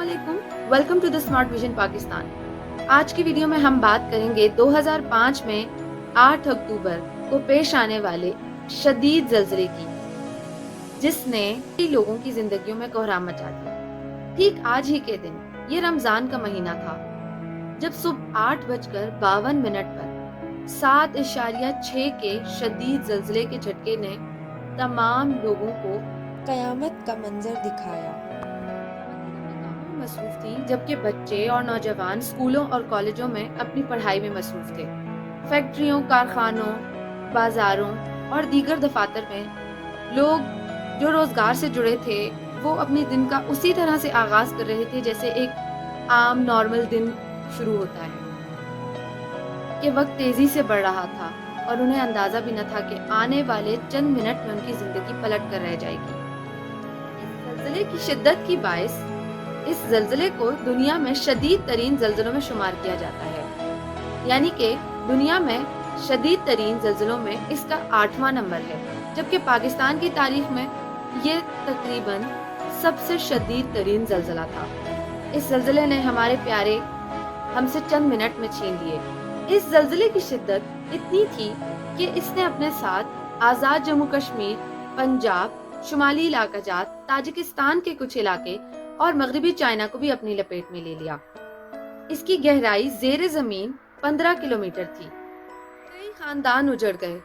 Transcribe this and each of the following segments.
अस्सलामुअलैकुम, welcome to the smart vision Pakistan. आज की वीडियो में हम बात करेंगे 2005 में 8 अक्टूबर को पेश आने वाले शदीद ज़लज़ले की, जिसने कई लोगों की जिंदगियों में कोहराम मचा दिया। ठीक आज ही के दिन, ये रमजान का महीना था, जब सुबह 8:52 पर 7.6 के शदीद ज़लज़ले के झटके ने तमाम लोगों को कयामत का मंजर दिखाया। मसरूफ थी, जबकि बच्चे और नौजवान स्कूलों और कॉलेजों में अपनी पढ़ाई में मसरूफ थे। फैक्ट्रियों, कारखानों, बाजारों और दीगर दफातर में लोग जो रोजगार से जुड़े थे, वो अपने दिन का उसी तरह से आगाज कर रहे थे जैसे एक आम नॉर्मल दिन शुरू होता है। कि वक्त तेजी से बढ़ रहा था और उन्हें अंदाजा भी न था कि आने वाले चंद मिनट में उनकी जिंदगी पलट कर रह जाएगी। इस ज़लज़ले की शिद्दत की बाइस इस ज़लज़ले को दुनिया में शदीद तरीन ज़लज़लों में शुमार किया जाता है, यानी कि दुनिया में शदीद तरीन ज़लज़लों में इसका 8वां नंबर है, जबकि पाकिस्तान की तारीख में ये तकरीबन सबसे शदीद तरीन ज़लज़ला था। इस ज़लज़ले ने हमारे प्यारे हमसे चंद मिनट में छीन लिए। इस ज़लज़ले की शिद्दत इतनी थी कि इसने अपने साथ आज़ाद जम्मू कश्मीर, पंजाब, शुमाली इलाका जात, ताजिकिस्तान के कुछ इलाके और मगरबी चाइना को भी अपनी लपेट में ले लिया। इसकी गहराई ज़ेरे ज़मीन 15 किलोमीटर थी। कई खानदान उजड़ गए,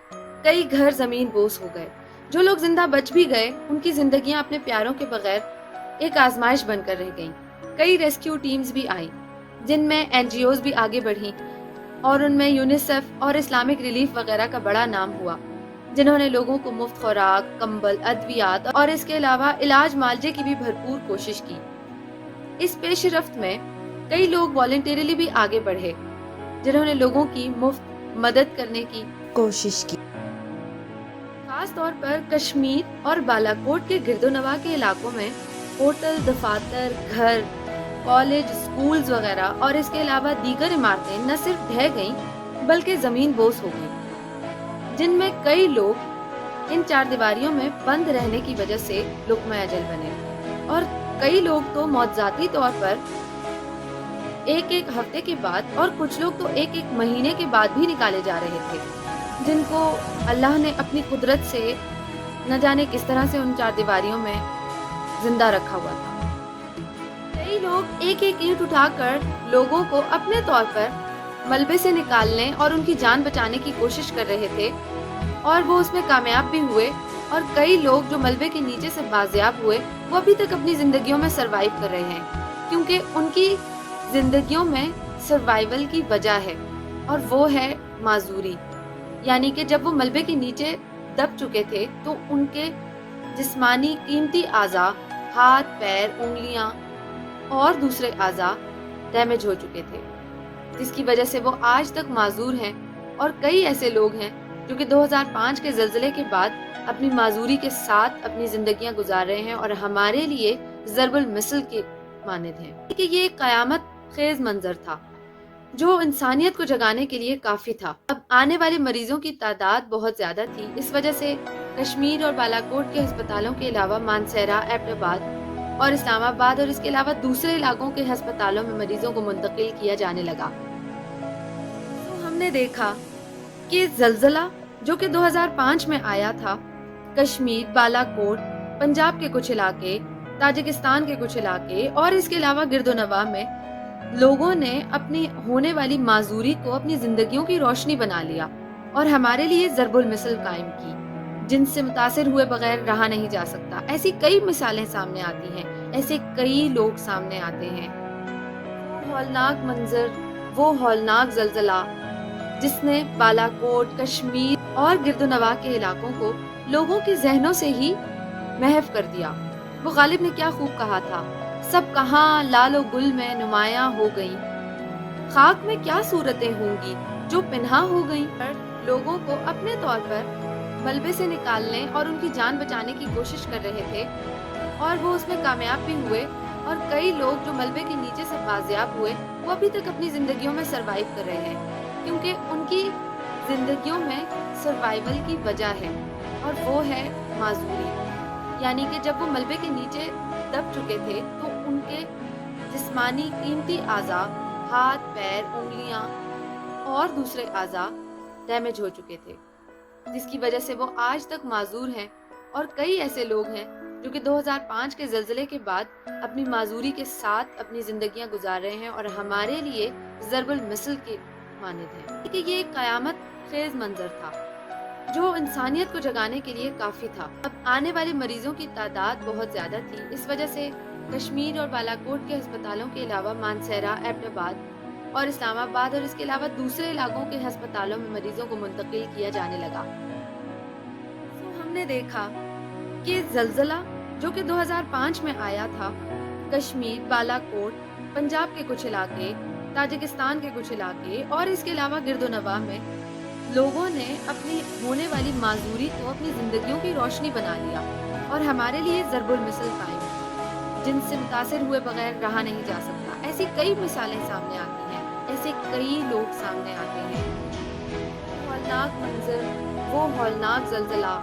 कई घर जमीन बोस हो गए। जो लोग जिंदा बच भी गए, उनकी जिंदगियां अपने प्यारों के बगैर एक आजमाइश बनकर रह गईं। कई रेस्क्यू टीम्स भी आई, जिनमें एनजीओज भी आगे बढ़ी और उनमें यूनिसेफ और इस्लामिक रिलीफ वगैरह का बड़ा नाम हुआ, जिन्होंने लोगों को मुफ्त खुराक, कंबल, अद्वियात और इसके अलावा इलाज मालजे की भी भरपूर कोशिश की। इस पेशरफ्त में कई लोग वॉलंटियरली भी आगे बढ़े, जिन्होंने लोगों की मुफ्त मदद करने की कोशिश की। खास तौर पर कश्मीर और बालाकोट के गिरदोनवा के इलाकों में होटल, दफातर, घर, कॉलेज, स्कूल्स वगैरह और इसके अलावा दीगर इमारतें न सिर्फ ढह गईं, बल्कि जमीन बोस हो गईं, जिनमें कई लोग इन चार दीवारियों में बंद रहने की वजह से लुक़्मा अजल बने और कई लोग तो मौतजाती तौर पर एक हफ्ते के बाद और कुछ लोग तो एक महीने के बाद भी निकाले जा रहे थे, जिनको अल्लाह ने अपनी कुदरत से न जाने किस तरह से उन चार दीवारियों में जिंदा रखा हुआ था। कई लोग एक ईंट उठाकर लोगों को अपने तौर पर मलबे से निकालने और उनकी जान बचाने की कोशिश कर रहे थे और वो उसमें कामयाब भी हुए। और कई लोग जो मलबे के नीचे से बाजियाब हुए, वो अभी तक अपनी जिंदगियों में सरवाइव कर रहे हैं, क्योंकि उनकी जिंदगियों में सर्वाइवल की वजह है और वो है माजूरी। यानी कि जब वो मलबे के नीचे दब चुके थे तो उनके जिस्मानी कीमती आज़ा, हाथ, पैर, उंगलियां और दूसरे आज़ा डैमेज हो चुके थे, जिसकी वजह से वो आज तक माजूर हैं। और कई ऐसे लोग हैं जो कि 2005 के ज़लज़ले के बाद अपनी माजूरी के साथ अपनी जिंदगियां गुजार रहे हैं और हमारे लिए ज़रबुल मिसल के मानिद हैं कि ये एक क़यामत खेज मंजर था जो इंसानियत को जगाने के लिए काफी था। अब आने वाले मरीजों की तादाद बहुत ज्यादा थी। इस वजह से कश्मीर और बालाकोट के अस्पतालों के अलावा मानसहरा, एबटाबाद और इस्लामाबाद और इसके अलावा दूसरे इलाकों के अस्पतालों में मरीजों को मुंतकिल किया जाने लगा। तो हमने देखा कि ज़लज़ला जो कि 2005 में आया था, कश्मीर, बालाकोट, पंजाब के कुछ इलाके, ताजिकिस्तान के कुछ इलाके और इसके अलावा गिरदोनवा में लोगों ने अपनी होने वाली माजूरी को अपनी जिंदगियों की रोशनी बना लिया और हमारे लिए ज़रबुल मिसल कायम की, जिनसे मुतासिर हुए बगैर रहा नहीं जा सकता। ऐसी कई मिसालें सामने आती हैं, ऐसे कई लोग सामने आते हैं। वो हौलनाक मंजर, वो हौलनाक ज़लज़ला जिसने बालाकोट, कश्मीर और गिरदोनवा के इलाकों को लोगों के जहनों से ही महव कर दिया। वो गालिब ने क्या खूब कहा था, सब कहाँ लालो गुल में नुमायां हो गई, खाक में क्या सूरतें होंगी जो पिन्हा हो गई। पर लोगों को अपने तौर पर मलबे से निकालने और उनकी जान बचाने की कोशिश कर रहे थे और वो उसमें कामयाब भी हुए। और कई लोग जो मलबे के नीचे से बाजियाब हुए, वो अभी तक अपनी जिंदगियों में सरवाइव कर रहे हैं, क्योंकि उनकी जिंदगियों में सर्वाइवल की वजह है और वो है माजूरी। यानी कि जब वो मलबे के नीचे दब चुके थे तो उनके जिस्मानी कीमती आज़ा, हाथ, पैर, उंगलियां और दूसरे आज़ा डैमेज हो चुके थे, जिसकी वजह से वो आज तक माजूर हैं। और कई ऐसे लोग हैं जो कि 2005 के ज़लज़ले के बाद अपनी माजूरी के साथ अपनी ज़िंदगियां गुजार रहे हैं और हमारे लिए ज़रबुल मिसल के मानिद हैं कि ये एक क़यामत खेज़ मंजर था जो इंसानियत को जगाने के लिए काफ़ी था। अब आने वाले मरीजों की तादाद बहुत ज़्यादा थी, इस वजह से कश्मीर और बालाकोट के अस्पतालों के अलावा मानसेरा, एबटाबाद और इस्लामाबाद और इसके अलावा दूसरे इलाकों के अस्पतालों में मरीजों को मुंतकिल किया जाने लगा। तो हमने देखा कि ज़लज़ला जो कि 2005 में आया था, कश्मीर, बालाकोट, पंजाब के कुछ इलाके, ताजिकिस्तान के कुछ इलाके और इसके अलावा गिरदोनवा में लोगों ने अपनी होने वाली माजूरी को अपनी जिंदगियों की रोशनी बना लिया और हमारे लिए ज़रबुल मिसल कायम है, जिनसे मुतासिर हुए बगैर रहा नहीं जा सकता। ऐसी कई मिसालें सामने आती हैं, ऐसे कई लोग सामने आते हैं। हौलनाक मंजर, वो हौलनाक ज़लज़ला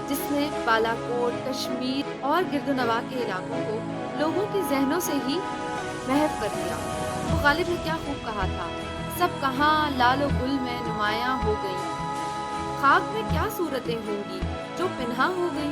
जिसने बालाकोट, कश्मीर और गिरदोनवा के इलाकों को लोगों के जहनों से ही महव कर दिया। तो गालिब ने क्या खूब कहा था, सब कहाँ लालो गुल में नुमायां हो गई, खाक में क्या सूरतें होंगी जो पिन्हा हो गई।